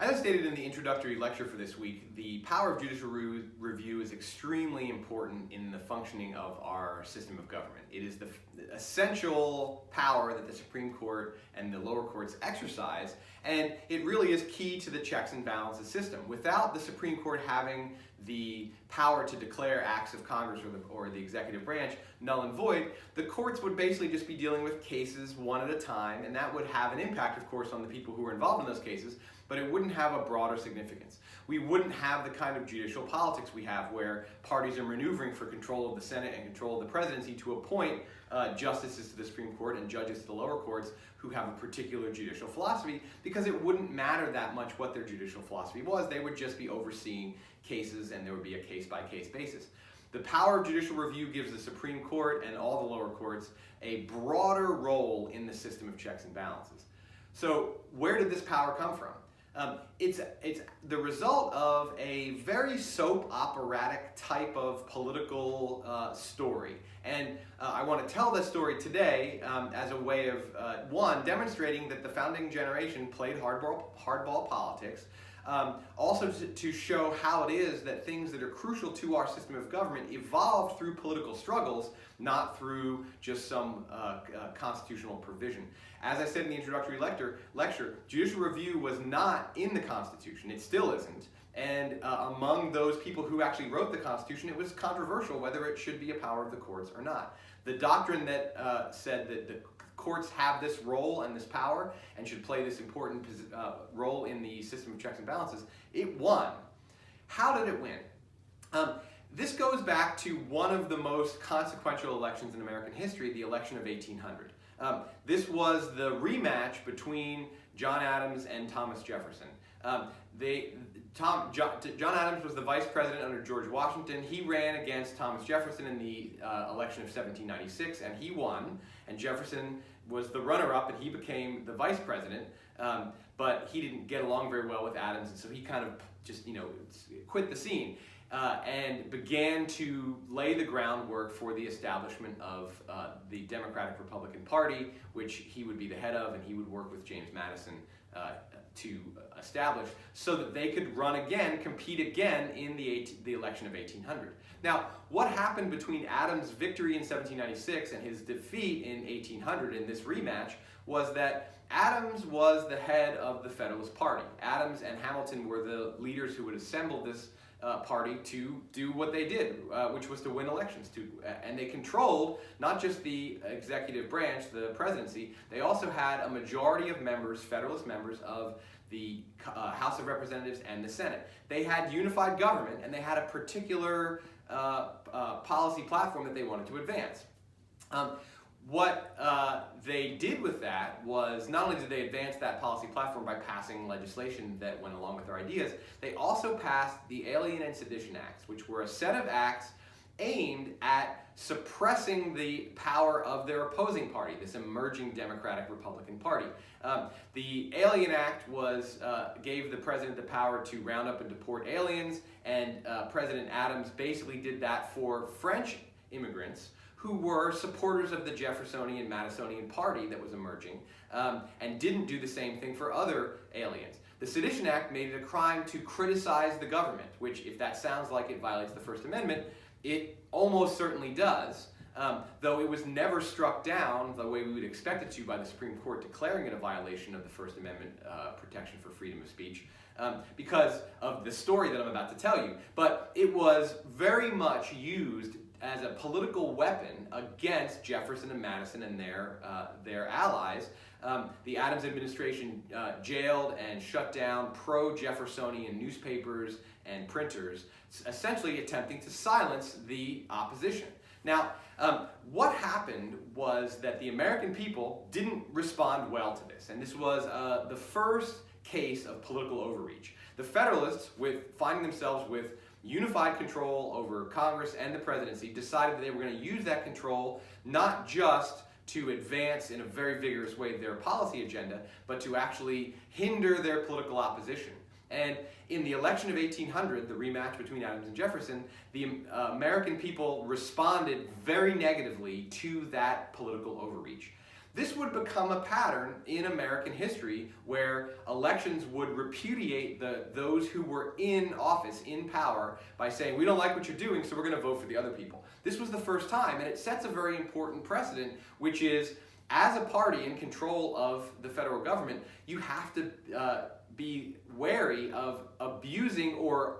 As I stated in the introductory lecture for this week, the power of judicial review is extremely important in the functioning of our system of government. It is the essential power that the Supreme Court and the lower courts exercise, and it really is key to the checks and balances system. Without the Supreme Court having the power to declare acts of Congress or the executive branch null and void, the courts would basically just be dealing with cases one at a time, and that would have an impact, of course, on the people who are involved in those cases, but it wouldn't have a broader significance. We wouldn't have the kind of judicial politics we have where parties are maneuvering for control of the Senate and control of the presidency to appoint justices to the Supreme Court and judges to the lower courts who have a particular judicial philosophy, because it wouldn't matter that much what their judicial philosophy was. They would just be overseeing cases, and there would be a case-by-case basis. The power of judicial review gives the Supreme Court and all the lower courts a broader role in the system of checks and balances. So where did this power come from? It's the result of a very soap operatic type of political story. And I want to tell this story today as a way of, one, demonstrating that the founding generation played hardball politics, also to show how it is that things that are crucial to our system of government evolved through political struggles, not through just some constitutional provision. As I said in the introductory lecture, judicial review was not in the Constitution. It still isn't. And among those people who actually wrote the Constitution, it was controversial whether it should be a power of the courts or not. The doctrine that said that the courts have this role and this power and should play this important role in the system of checks and balances, it won. How did it win? This goes back to one of the most consequential elections in American history, the election of 1800. This was the rematch between John Adams and Thomas Jefferson. John Adams was the vice president under George Washington. He ran against Thomas Jefferson in the election of 1796, and he won. And Jefferson was the runner-up, and he became the vice president. But he didn't get along very well with Adams, and so he kind of just, quit the scene. And began to lay the groundwork for the establishment of the Democratic Republican Party, which he would be the head of, and he would work with James Madison to establish, so that they could compete again in the election of 1800. Now, what happened between Adams' victory in 1796 and his defeat in 1800 in this rematch was that Adams was the head of the Federalist Party. Adams and Hamilton were the leaders who would assemble this party to do what they did, which was to win elections. And they controlled not just the executive branch, the presidency, they also had a majority of members, Federalist members, of the House of Representatives and the Senate. They had unified government, and they had a particular policy platform that they wanted to advance. What they did with that was, not only did they advance that policy platform by passing legislation that went along with their ideas, they also passed the Alien and Sedition Acts, which were a set of acts aimed at suppressing the power of their opposing party, this emerging Democratic Republican Party. The Alien Act gave the president the power to round up and deport aliens, and President Adams basically did that for French immigrants who were supporters of the Jeffersonian, Madisonian party that was emerging, and didn't do the same thing for other aliens. The Sedition Act made it a crime to criticize the government, which, if that sounds like it violates the First Amendment, it almost certainly does, though it was never struck down the way we would expect it to by the Supreme Court declaring it a violation of the First Amendment protection for freedom of speech, because of the story that I'm about to tell you. But it was very much used as a political weapon against Jefferson and Madison and their allies. The Adams administration jailed and shut down pro-Jeffersonian newspapers and printers, essentially attempting to silence the opposition. Now, what happened was that the American people didn't respond well to this, and this was the first case of political overreach. The Federalists, finding themselves with unified control over Congress and the presidency, decided that they were going to use that control not just to advance in a very vigorous way their policy agenda, but to actually hinder their political opposition. And in the election of 1800, the rematch between Adams and Jefferson, the American people responded very negatively to that political overreach. This would become a pattern in American history where elections would repudiate those who were in office, in power, by saying, we don't like what you're doing, so we're going to vote for the other people. This was the first time, and it sets a very important precedent, which is, as a party in control of the federal government, you have to be wary of abusing or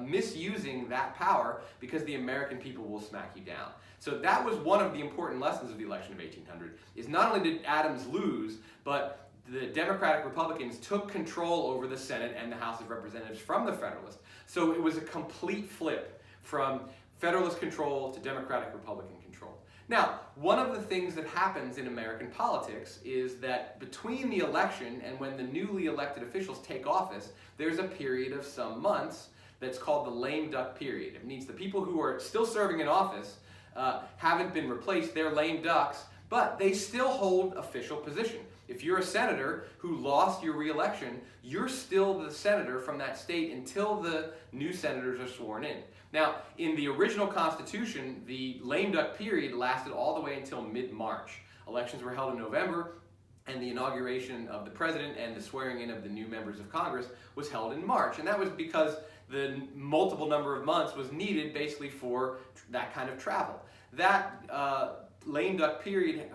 misusing that power, because the American people will smack you down. So that was one of the important lessons of the election of 1800, is not only did Adams lose, but the Democratic Republicans took control over the Senate and the House of Representatives from the Federalists. So it was a complete flip from Federalist control to Democratic Republican control. Now, one of the things that happens in American politics is that between the election and when the newly elected officials take office, there's a period of some months that's called the lame duck period. It means the people who are still serving in office haven't been replaced, they're lame ducks, but they still hold official position. If you're a senator who lost your re-election, you're still the senator from that state until the new senators are sworn in. Now, in the original Constitution, the lame duck period lasted all the way until mid-March. Elections were held in November, and the inauguration of the president and the swearing in of the new members of Congress was held in March. And that was because the multiple number of months was needed basically for that kind of travel. That lame duck period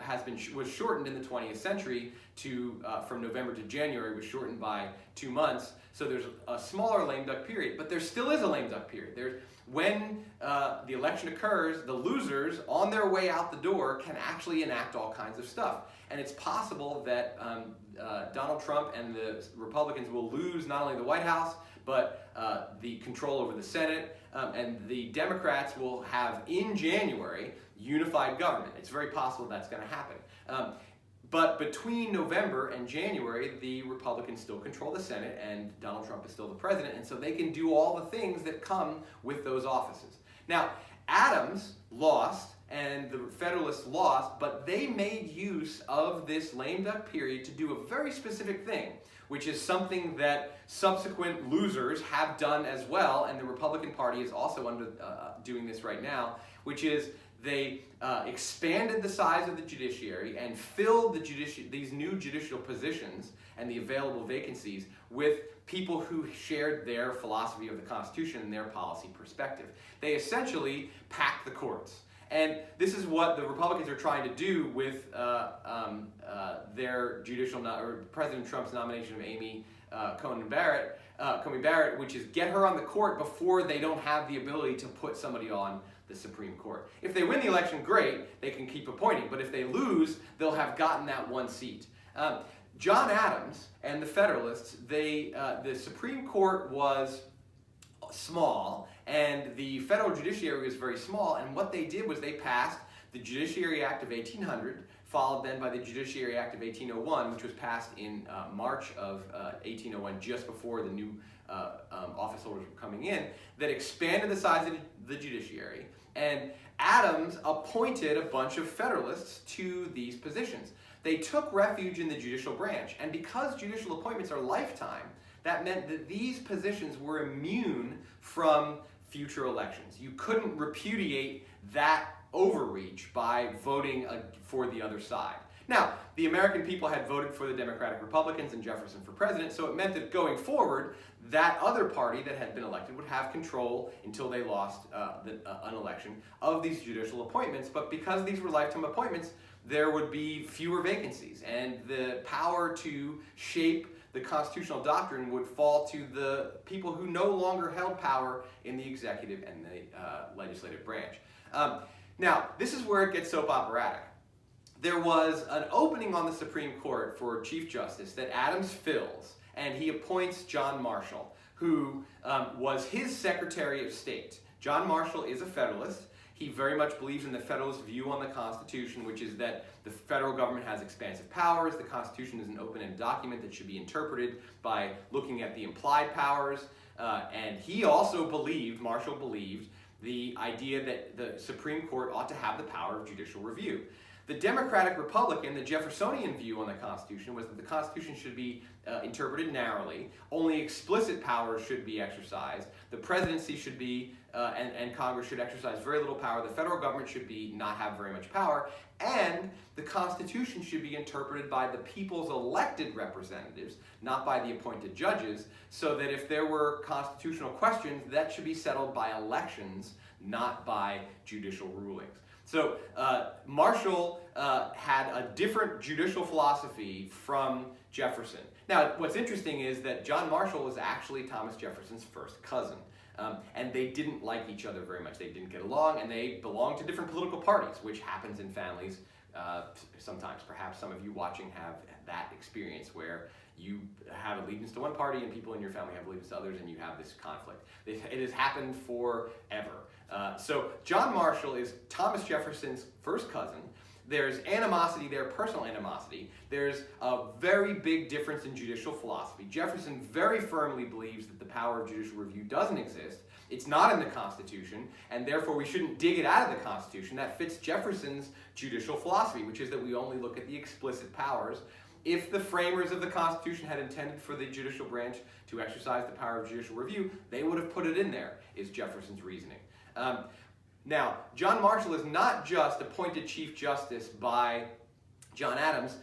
was shortened in the 20th century to from November to January, was shortened by 2 months. So there's a smaller lame duck period, but there still is a lame duck period. When the election occurs, the losers on their way out the door can actually enact all kinds of stuff. And it's possible that Donald Trump and the Republicans will lose not only the White House, but the control over the Senate, and the Democrats will have, in January, unified government. It's very possible that's going to happen. But between November and January, the Republicans still control the Senate, and Donald Trump is still the president, and so they can do all the things that come with those offices. Now, Adams lost, and the Federalists lost, but they made use of this lame duck period to do a very specific thing, which is something that subsequent losers have done as well, and the Republican Party is also doing this right now, which is they expanded the size of the judiciary and filled these new judicial positions and the available vacancies with people who shared their philosophy of the Constitution and their policy perspective. They essentially packed the courts. And this is what the Republicans are trying to do with their President Trump's nomination of Amy Coney Barrett, which is get her on the court before they don't have the ability to put somebody on the Supreme Court. If they win the election, great, they can keep appointing. But if they lose, they'll have gotten that one seat. John Adams and the Federalists, the Supreme Court was small, and the federal judiciary was very small, and what they did was they passed the Judiciary Act of 1800, followed then by the Judiciary Act of 1801, which was passed in March of 1801, just before the new office holders were coming in, that expanded the size of the judiciary, and Adams appointed a bunch of Federalists to these positions. They took refuge in the judicial branch, and because judicial appointments are lifetime, that meant that these positions were immune from future elections. You couldn't repudiate that overreach by voting for the other side. Now, the American people had voted for the Democratic Republicans and Jefferson for president, so it meant that going forward, that other party that had been elected would have control until they lost an election of these judicial appointments. But because these were lifetime appointments, there would be fewer vacancies, and the power to shape the constitutional doctrine would fall to the people who no longer held power in the executive and the legislative branch. Now, this is where it gets soap operatic. There was an opening on the Supreme Court for Chief Justice that Adams fills, and he appoints John Marshall, who was his Secretary of State. John Marshall is a Federalist. He very much believes in the Federalist view on the Constitution, which is that the federal government has expansive powers. The Constitution is an open-ended document that should be interpreted by looking at the implied powers. And he also Marshall believed, the idea that the Supreme Court ought to have the power of judicial review. The Democratic Republican, the Jeffersonian view on the Constitution was that the Constitution should be interpreted narrowly, only explicit powers should be exercised, the presidency should be, and Congress should exercise very little power, the federal government should not have very much power, and the Constitution should be interpreted by the people's elected representatives, not by the appointed judges, so that if there were constitutional questions, that should be settled by elections, not by judicial rulings. So Marshall had a different judicial philosophy from Jefferson. Now, what's interesting is that John Marshall was actually Thomas Jefferson's first cousin. And they didn't like each other very much. They didn't get along, and they belonged to different political parties, which happens in families sometimes. Perhaps some of you watching have that experience where you have allegiance to one party and people in your family have allegiance to others, and you have this conflict. It has happened forever. So John Marshall is Thomas Jefferson's first cousin. There's animosity there, personal animosity. There's a very big difference in judicial philosophy. Jefferson very firmly believes that the power of judicial review doesn't exist. It's not in the Constitution, and therefore we shouldn't dig it out of the Constitution. That fits Jefferson's judicial philosophy, which is that we only look at the explicit powers. If the framers of the Constitution had intended for the judicial branch to exercise the power of judicial review, they would have put it in there, is Jefferson's reasoning. Now, John Marshall is not just appointed Chief Justice by John Adams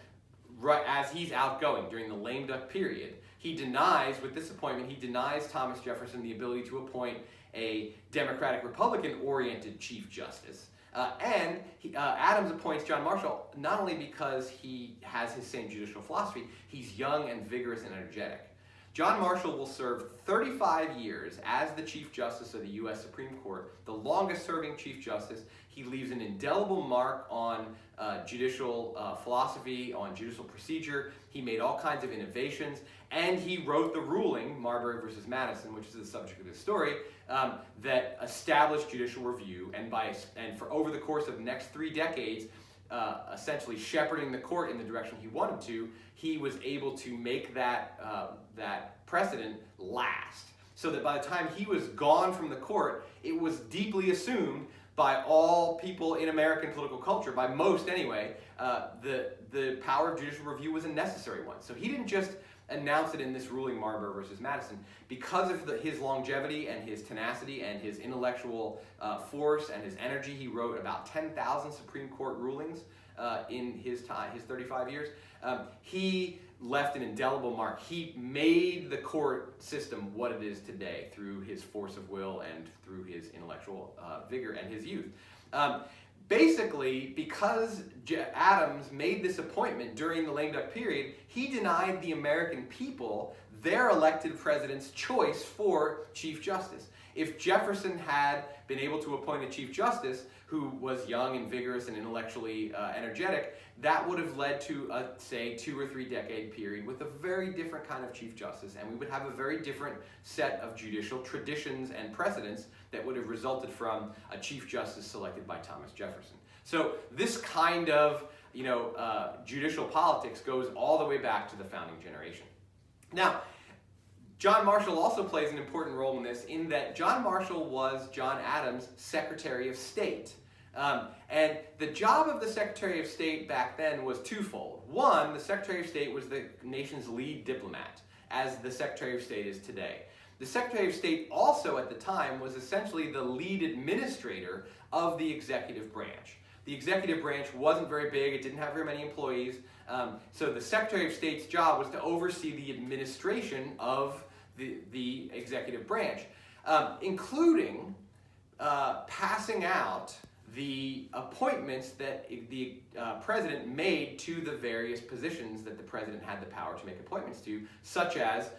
right as he's outgoing during the lame duck period. He denies, with this appointment, he denies Thomas Jefferson the ability to appoint a Democratic-Republican-oriented Chief Justice. Adams appoints John Marshall not only because he has his same judicial philosophy, he's young and vigorous and energetic. John Marshall will serve 35 years as the Chief Justice of the U.S. Supreme Court, the longest-serving Chief Justice. He leaves an indelible mark on judicial philosophy, on judicial procedure. He made all kinds of innovations, and he wrote the ruling, Marbury versus Madison, which is the subject of this story, that established judicial review, and for over the course of the next 3 decades, essentially shepherding the court in the direction he wanted to, he was able to make that precedent last. So that by the time he was gone from the court, it was deeply assumed by all people in American political culture, by most anyway, the power of judicial review was a necessary one. So he didn't just announce it in this ruling, Marbury versus Madison. Because of his longevity and his tenacity and his intellectual force and his energy, he wrote about 10,000 Supreme Court rulings in his 35 years. He left an indelible mark. He made the court system what it is today through his force of will and through his intellectual vigor and his youth. Basically, because Adams made this appointment during the lame duck period, he denied the American people their elected president's choice for Chief Justice. If Jefferson had been able to appoint a Chief Justice who was young and vigorous and intellectually energetic, that would have led to a, say, 2 or 3 decade period with a very different kind of Chief Justice, and we would have a very different set of judicial traditions and precedents that would have resulted from a Chief Justice selected by Thomas Jefferson. So this kind of judicial politics goes all the way back to the founding generation. Now, John Marshall also plays an important role in this, in that John Marshall was John Adams' Secretary of State. And the job of the Secretary of State back then was twofold. One, the Secretary of State was the nation's lead diplomat, as the Secretary of State is today. The Secretary of State also at the time was essentially the lead administrator of the executive branch. The executive branch wasn't very big, it didn't have very many employees, so the Secretary of State's job was to oversee the administration of the executive branch, including passing out the appointments that the president made to the various positions that the president had the power to make appointments to, such as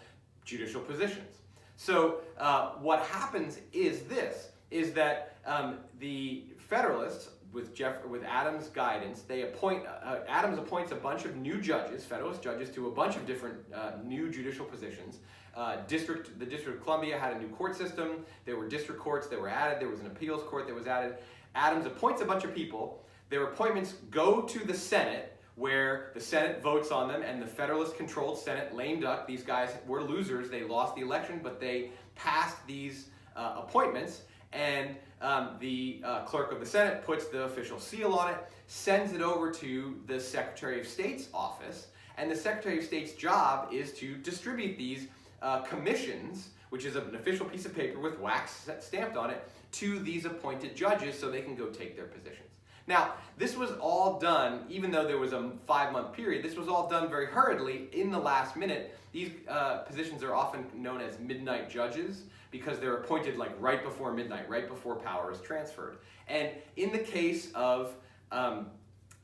judicial positions. So what happens is that the Federalists, with Adams' guidance, Adams appoints a bunch of new judges, Federalist judges, to a bunch of different new judicial positions. The District of Columbia had a new court system. There were district courts that were added. There was an appeals court that was added. Adams appoints a bunch of people. Their appointments go to the Senate, where the Senate votes on them, and the Federalist-controlled Senate lame duck. These guys were losers. They lost the election, but they passed these appointments, and the clerk of the Senate puts the official seal on it, sends it over to the Secretary of State's office, and the Secretary of State's job is to distribute these commissions, which is an official piece of paper with wax stamped on it, to these appointed judges so they can go take their positions. Now, this was all done, even though there was a 5-month period, this was all done very hurriedly in the last minute. These positions are often known as midnight judges because they're appointed like right before midnight, right before power is transferred. And in the case of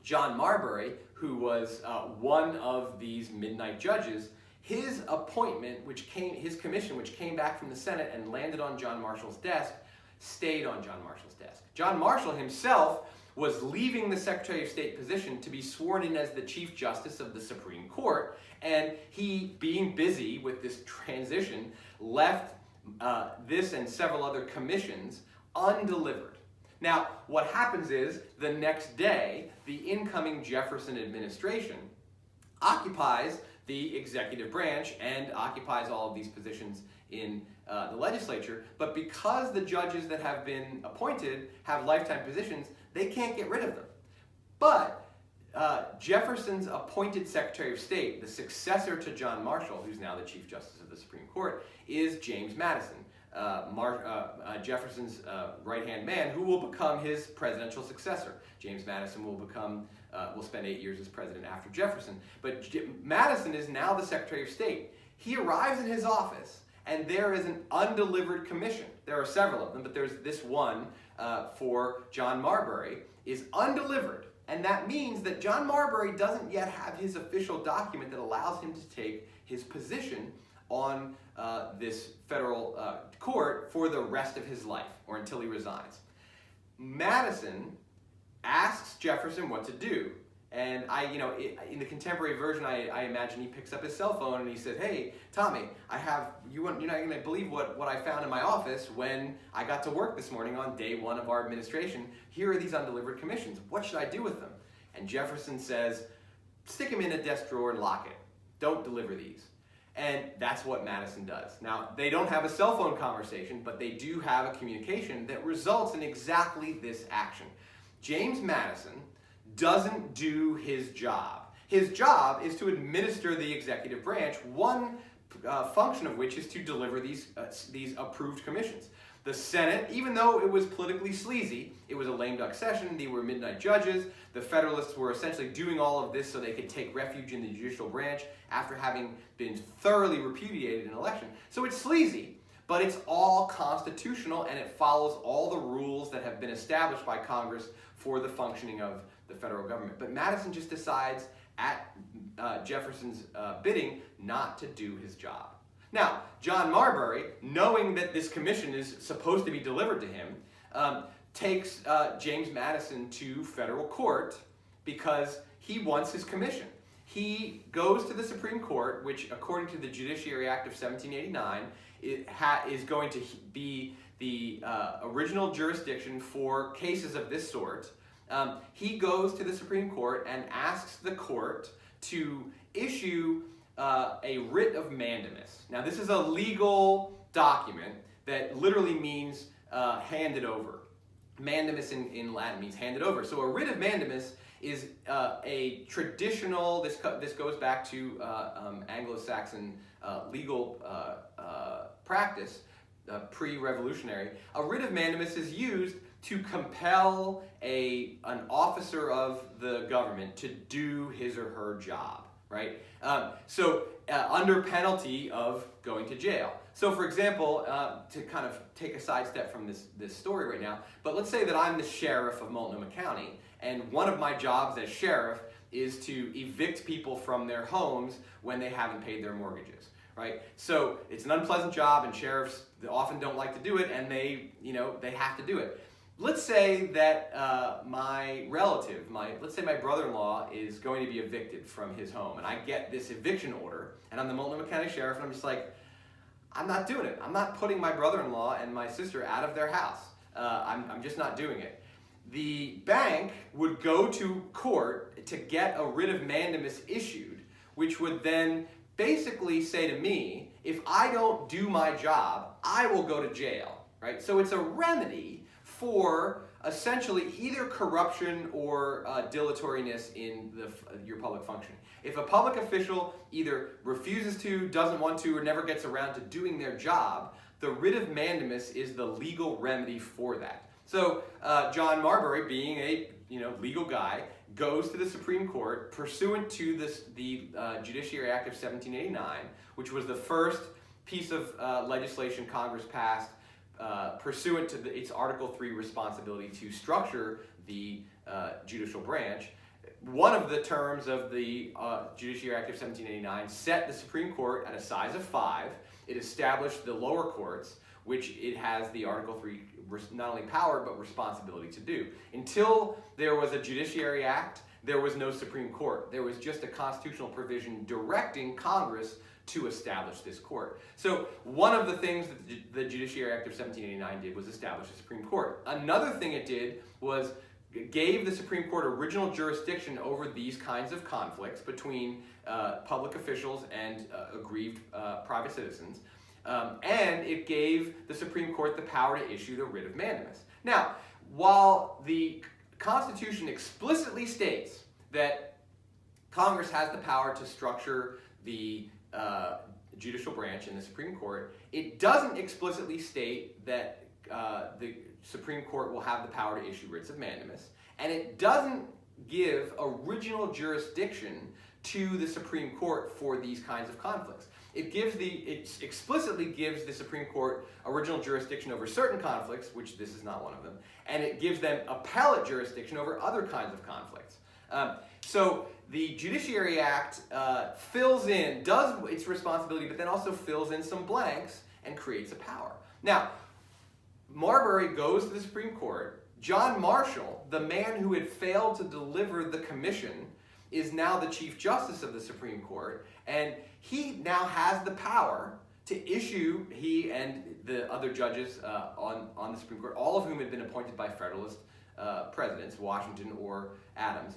John Marbury, who was one of these midnight judges, his appointment, his commission, which came back from the Senate and landed on John Marshall's desk, stayed on John Marshall's desk. John Marshall himself was leaving the Secretary of State position to be sworn in as the Chief Justice of the Supreme Court, and he, being busy with this transition, left this and several other commissions undelivered. Now, what happens is, the next day, the incoming Jefferson administration occupies the executive branch and occupies all of these positions in the legislature, but because the judges that have been appointed have lifetime positions, they can't get rid of them. But Jefferson's appointed Secretary of State, the successor to John Marshall, who's now the Chief Justice of the Supreme Court, is James Madison, Jefferson's right-hand man, who will become his presidential successor. James Madison will spend 8 years as president after Jefferson. But Madison is now the Secretary of State. He arrives in his office, and there is an undelivered commission. There are several of them, but there's this one for John Marbury is undelivered. And that means that John Marbury doesn't yet have his official document that allows him to take his position on this federal court for the rest of his life, or until he resigns. Madison asks Jefferson what to do. And in the contemporary version, I imagine he picks up his cell phone and he said, "Hey, Tommy, you're not going to believe what I found in my office when I got to work this morning on day 1 of our administration. Here are these undelivered commissions. What should I do with them?" And Jefferson says, "Stick them in a desk drawer and lock it. Don't deliver these." And that's what Madison does. Now, they don't have a cell phone conversation, but they do have a communication that results in exactly this action. James Madison doesn't do his job. His job is to administer the executive branch, one function of which is to deliver these approved commissions. The Senate, even though it was politically sleazy, it was a lame duck session, they were midnight judges, the Federalists were essentially doing all of this so they could take refuge in the judicial branch after having been thoroughly repudiated in an election. So it's sleazy, but it's all constitutional and it follows all the rules that have been established by Congress for the functioning of the federal government. But Madison just decides at Jefferson's bidding not to do his job. Now, John Marbury, knowing that this commission is supposed to be delivered to him, takes James Madison to federal court because he wants his commission. He goes to the Supreme Court, which according to the Judiciary Act of 1789 is going to be the original jurisdiction for cases of this sort. He goes to the Supreme Court and asks the court to issue a writ of mandamus. Now, this is a legal document that literally means handed over. Mandamus in Latin means handed over. So a writ of mandamus is a traditional, this goes back to Anglo-Saxon legal practice, pre-revolutionary. A writ of mandamus is used to compel an officer of the government to do his or her job, right? Under penalty of going to jail. So for example, to kind of take a sidestep from this story right now, but let's say that I'm the sheriff of Multnomah County, and one of my jobs as sheriff is to evict people from their homes when they haven't paid their mortgages, right? So it's an unpleasant job, and sheriffs often don't like to do it, and they have to do it. Let's say that my relative, let's say my brother-in-law is going to be evicted from his home, and I get this eviction order, and I'm the Multnomah County Sheriff, and I'm just like, I'm not doing it. I'm not putting my brother-in-law and my sister out of their house. I'm just not doing it. The bank would go to court to get a writ of mandamus issued, which would then basically say to me, if I don't do my job, I will go to jail. right? So it's a remedy for essentially either corruption or dilatoriness in your public functioning. If a public official either refuses to, doesn't want to, or never gets around to doing their job, the writ of mandamus is the legal remedy for that. So John Marbury, being a legal guy, goes to the Supreme Court pursuant to the Judiciary Act of 1789, which was the first piece of legislation Congress passed pursuant to its Article III responsibility to structure the judicial branch. One of the terms of the Judiciary Act of 1789 set the Supreme Court at a size of 5. It established the lower courts, which it has the Article III not only power but responsibility to do. Until there was a Judiciary Act, there was no Supreme Court. There was just a constitutional provision directing Congress to establish this court. So one of the things that the Judiciary Act of 1789 did was establish a Supreme Court. Another thing it did was gave the Supreme Court original jurisdiction over these kinds of conflicts between public officials and aggrieved private citizens. And it gave the Supreme Court the power to issue the writ of mandamus. Now, while the Constitution explicitly states that Congress has the power to structure the judicial branch in the Supreme Court, it doesn't explicitly state that the Supreme Court will have the power to issue writs of mandamus, and it doesn't give original jurisdiction to the Supreme Court for these kinds of conflicts. It explicitly gives the Supreme Court original jurisdiction over certain conflicts, which this is not one of them, and it gives them appellate jurisdiction over other kinds of conflicts. So the Judiciary Act does its responsibility, but then also fills in some blanks and creates a power. Now, Marbury goes to the Supreme Court. John Marshall, the man who had failed to deliver the commission, is now the Chief Justice of the Supreme Court, and he now has the power to issue, he and the other judges on the Supreme Court, all of whom had been appointed by Federalist presidents, Washington or Adams.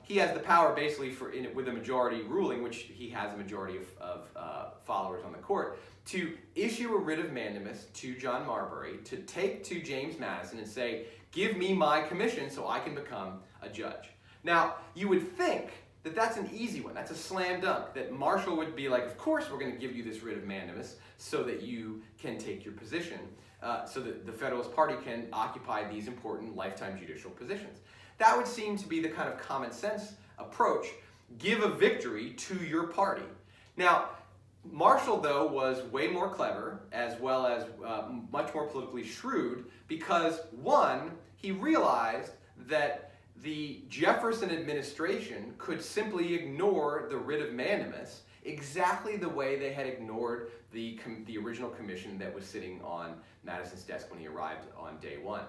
He has the power basically with a majority ruling, which he has a majority of followers on the court, to issue a writ of mandamus to John Marbury, to take to James Madison and say, give me my commission so I can become a judge. Now, you would think that that's an easy one, that's a slam dunk, that Marshall would be like, of course we're going to give you this writ of mandamus so that you can take your position, so that the Federalist Party can occupy these important lifetime judicial positions. That would seem to be the kind of common sense approach. Give a victory to your party. Now, Marshall, though, was way more clever, as well as much more politically shrewd, because, one, he realized that the Jefferson administration could simply ignore the writ of mandamus exactly the way they had ignored the original commission that was sitting on Madison's desk when he arrived on day one.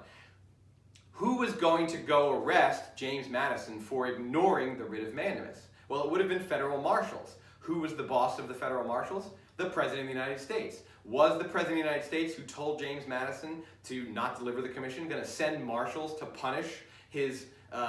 Who was going to go arrest James Madison for ignoring the writ of mandamus? Well, it would have been federal marshals. Who was the boss of the federal marshals? The President of the United States. Was the President of the United States, who told James Madison to not deliver the commission, going to send marshals to punish his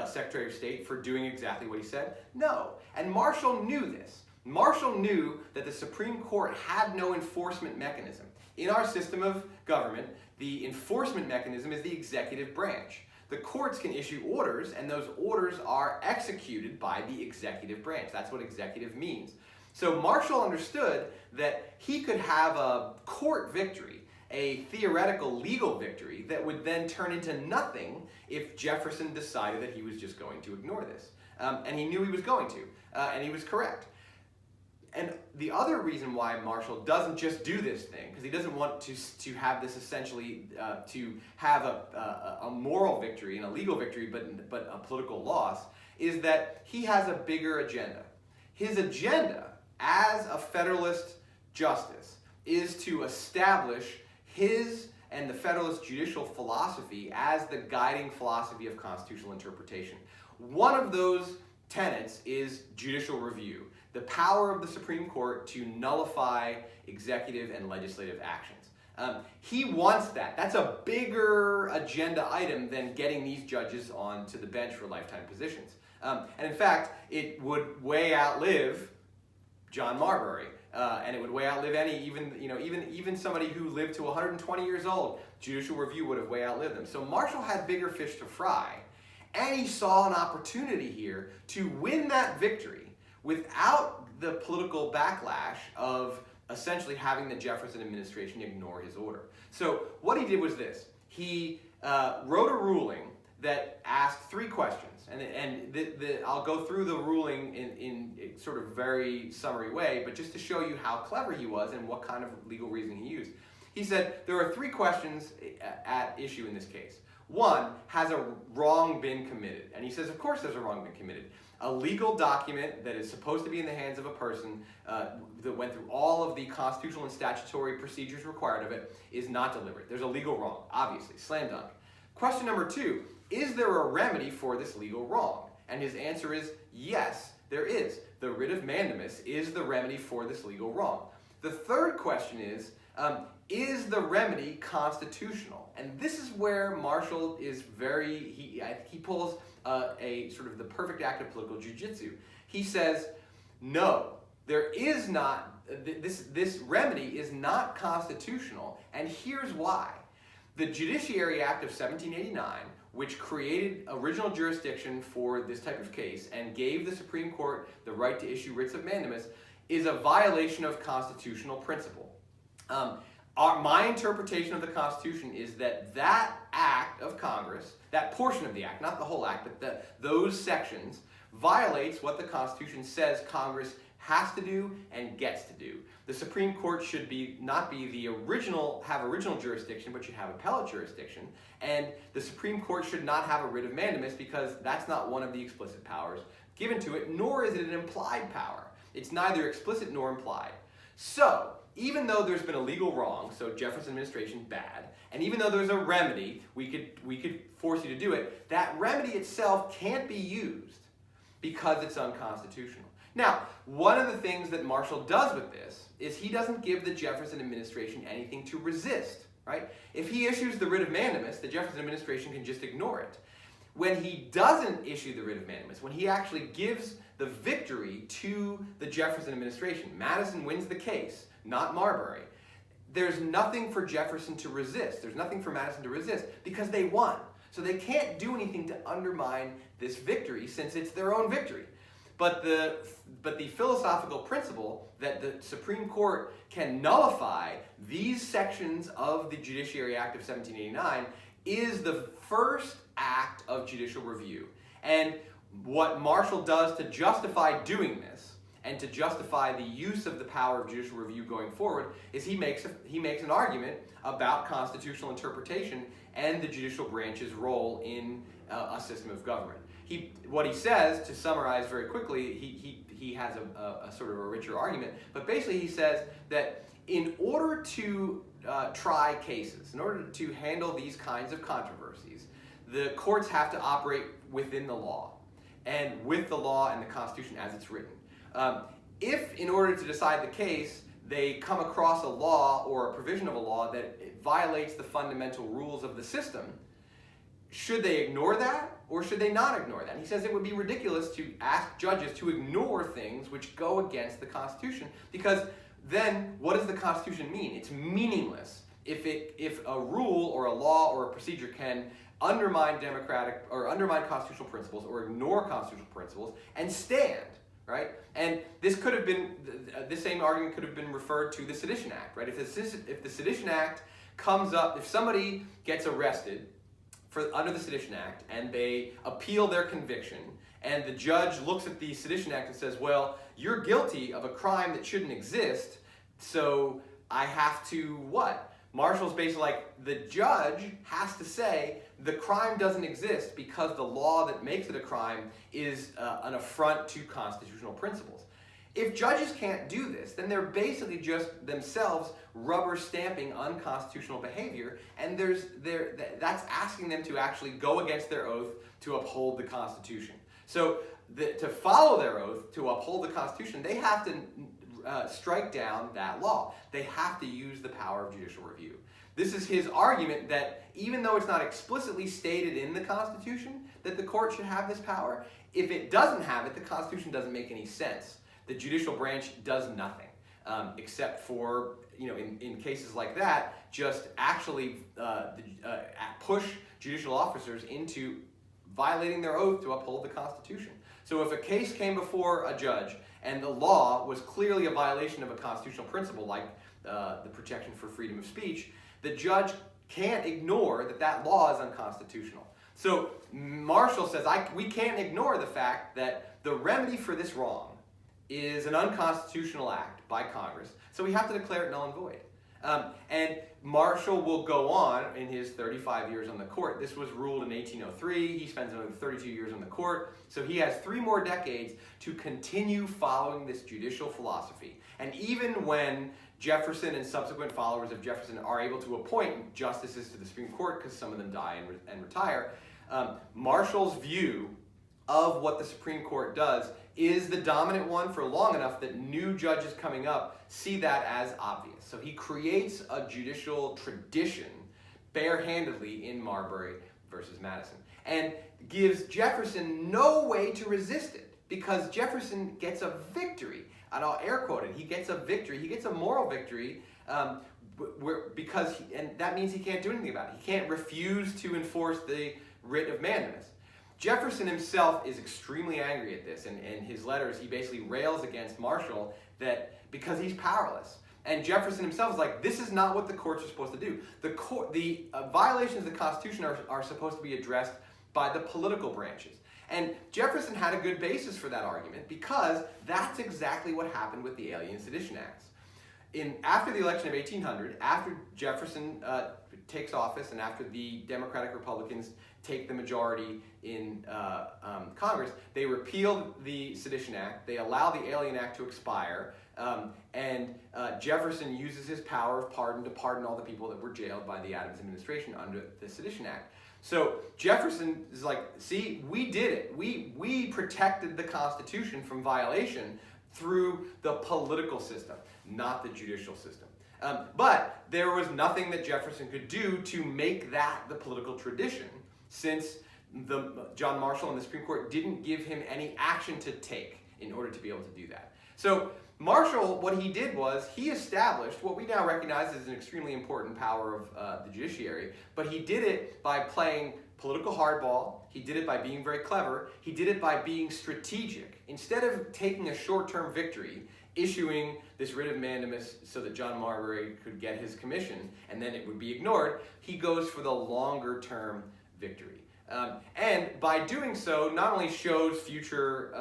Secretary of State for doing exactly what he said? No. And Marshall knew this. Marshall knew that the Supreme Court had no enforcement mechanism. In our system of government, the enforcement mechanism is the executive branch. The courts can issue orders, and those orders are executed by the executive branch. That's what executive means. So Marshall understood that he could have a court victory, a theoretical legal victory, that would then turn into nothing if Jefferson decided that he was just going to ignore this. And he knew he was going to, and he was correct. And the other reason why Marshall doesn't just do this thing, because he doesn't want to have this essentially to have a moral victory and a legal victory, but a political loss, is that he has a bigger agenda. His agenda as a Federalist justice is to establish his and the Federalist judicial philosophy as the guiding philosophy of constitutional interpretation. One of those tenets is judicial review, the power of the Supreme Court to nullify executive and legislative actions. He wants that. That's a bigger agenda item than getting these judges onto the bench for lifetime positions. And in fact, it would way outlive John Marbury. and it would way outlive even somebody who lived to 120 years old. Judicial review would have way outlived them. So Marshall had bigger fish to fry, and he saw an opportunity here to win that victory without the political backlash of essentially having the Jefferson administration ignore his order. So what he did was this. He wrote a ruling that asked 3 questions. I'll go through the ruling in sort of very summary way, but just to show you how clever he was and what kind of legal reasoning he used. He said there are 3 questions at issue in this case. 1, has a wrong been committed? And he says, of course there's a wrong been committed. A legal document that is supposed to be in the hands of a person that went through all of the constitutional and statutory procedures required of it is not delivered. There's a legal wrong, obviously, slam dunk. Question number 2, is there a remedy for this legal wrong? And his answer is yes, there is. The writ of mandamus is the remedy for this legal wrong. The third question is the remedy constitutional? And this is where Marshall is he pulls a sort of the perfect act of political jujitsu. He says, no, there is not, this remedy is not constitutional, and here's why. The Judiciary Act of 1789, which created original jurisdiction for this type of case and gave the Supreme Court the right to issue writs of mandamus, is a violation of constitutional principle. My interpretation of the Constitution is that act of Congress, that portion of the act, not the whole act, but those sections, violates what the Constitution says Congress has to do and gets to do. The Supreme Court should not have original jurisdiction, but should have appellate jurisdiction. And the Supreme Court should not have a writ of mandamus because that's not one of the explicit powers given to it, nor is it an implied power. It's neither explicit nor implied. So, even though there's been a legal wrong, so Jefferson administration bad, and even though there's a remedy, we could force you to do it, that remedy itself can't be used because it's unconstitutional. Now, one of the things that Marshall does with this is he doesn't give the Jefferson administration anything to resist, right? If he issues the writ of mandamus, the Jefferson administration can just ignore it. When he doesn't issue the writ of mandamus, when he actually gives the victory to the Jefferson administration, Madison wins the case, not Marbury, there's nothing for Jefferson to resist. There's nothing for Madison to resist because they won. So they can't do anything to undermine this victory since it's their own victory. But the philosophical principle that the Supreme Court can nullify these sections of the Judiciary Act of 1789 is the first act of judicial review. And what Marshall does to justify doing this and to justify the use of the power of judicial review going forward is he makes an argument about constitutional interpretation and the judicial branch's role in a system of government. What he says, to summarize very quickly, he has a sort of a richer argument, but basically he says that in order to try cases, in order to handle these kinds of controversies, the courts have to operate within the law, and with the law and the Constitution as it's written. If, in order to decide the case, they come across a law or a provision of a law that violates the fundamental rules of the system, should they ignore that or should they not ignore that? And he says it would be ridiculous to ask judges to ignore things which go against the Constitution, because then what does the Constitution mean? It's meaningless if a rule or a law or a procedure can undermine democratic or undermine constitutional principles or ignore constitutional principles and stand, right? And this could have been, this same argument could have been referred to the Sedition Act, right? If the Sedition Act comes up, if somebody gets arrested under the Sedition Act and they appeal their conviction and the judge looks at the Sedition Act and says, well, you're guilty of a crime that shouldn't exist, so I have to what? Marshall's basically like, the judge has to say the crime doesn't exist because the law that makes it a crime is an affront to constitutional principles. If judges can't do this, then they're basically just themselves rubber stamping unconstitutional behavior, and that's asking them to actually go against their oath to uphold the Constitution. So to follow their oath, to uphold the Constitution, they have to strike down that law. They have to use the power of judicial review. This is his argument that even though it's not explicitly stated in the Constitution that the court should have this power, if it doesn't have it, the Constitution doesn't make any sense. The judicial branch does nothing. except for, in cases like that, just actually push judicial officers into violating their oath to uphold the Constitution. So if a case came before a judge and the law was clearly a violation of a constitutional principle, like the protection for freedom of speech, the judge can't ignore that law is unconstitutional. So Marshall says, we can't ignore the fact that the remedy for this wrong is an unconstitutional act by Congress, so we have to declare it null and void. And Marshall will go on in his 35 years on the court. This was ruled in 1803. He spends another 32 years on the court. So he has 3 more decades to continue following this judicial philosophy. And even when Jefferson and subsequent followers of Jefferson are able to appoint justices to the Supreme Court, because some of them die and retire, Marshall's view of what the Supreme Court does is the dominant one for long enough that new judges coming up see that as obvious. So he creates a judicial tradition barehandedly in Marbury versus Madison, and gives Jefferson no way to resist it, because Jefferson gets a victory. And I'll air quote it, he gets a victory, he gets a moral victory, and that means he can't do anything about it. He can't refuse to enforce the Writ of Mandamus. Jefferson himself is extremely angry at this, and in his letters he basically rails against Marshall because he's powerless. And Jefferson himself is like, this is not what the courts are supposed to do. The violations of the Constitution are supposed to be addressed by the political branches. And Jefferson had a good basis for that argument, because that's exactly what happened with the Alien and Sedition Acts. After the election of 1800, after Jefferson takes office and after the Democratic Republicans take the majority in Congress, they repealed the Sedition Act, they allow the Alien Act to expire, and Jefferson uses his power of pardon to pardon all the people that were jailed by the Adams administration under the Sedition Act. So Jefferson is like, see, we did it. We protected the Constitution from violation through the political system, not the judicial system. But there was nothing that Jefferson could do to make that the political tradition, since John Marshall and the Supreme Court didn't give him any action to take in order to be able to do that. So Marshall, what he did was, he established what we now recognize as an extremely important power of the judiciary, but he did it by playing political hardball, he did it by being very clever, he did it by being strategic. Instead of taking a short-term victory, issuing this writ of mandamus so that John Marbury could get his commission and then it would be ignored, he goes for the longer-term victory. And by doing so, not only shows future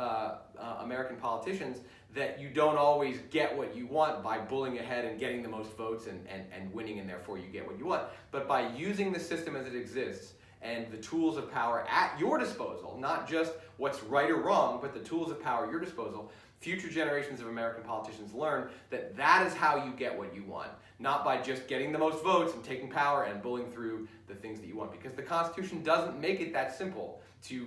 American politicians that you don't always get what you want by bullying ahead and getting the most votes and winning, and therefore you get what you want, but by using the system as it exists and the tools of power at your disposal, not just what's right or wrong, but the tools of power at your disposal, future generations of American politicians learn that that is how you get what you want, not by just getting the most votes and taking power and bullying through the things that you want, because the Constitution doesn't make it that simple to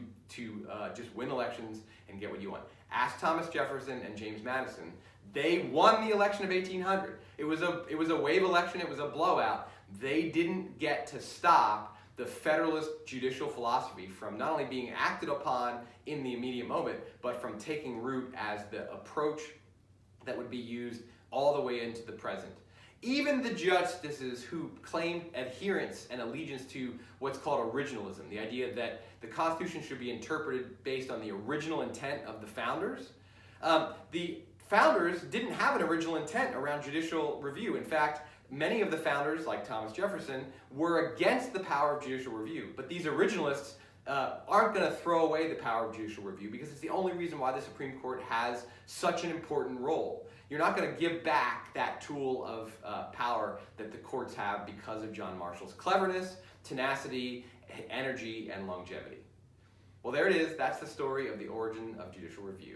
just win elections and get what you want. Ask Thomas Jefferson and James Madison. They won the election of 1800. It was a wave election. It was a blowout. They didn't get to stop the Federalist judicial philosophy from not only being acted upon in the immediate moment, but from taking root as the approach that would be used all the way into the present. Even the justices who claimed adherence and allegiance to what's called originalism, the idea that the Constitution should be interpreted based on the original intent of the founders, the founders didn't have an original intent around judicial review. In fact, many of the founders, like Thomas Jefferson, were against the power of judicial review. But these originalists aren't going to throw away the power of judicial review, because it's the only reason why the Supreme Court has such an important role. You're not going to give back that tool of power that the courts have because of John Marshall's cleverness, tenacity, energy, and longevity. Well, there it is. That's the story of the origin of judicial review.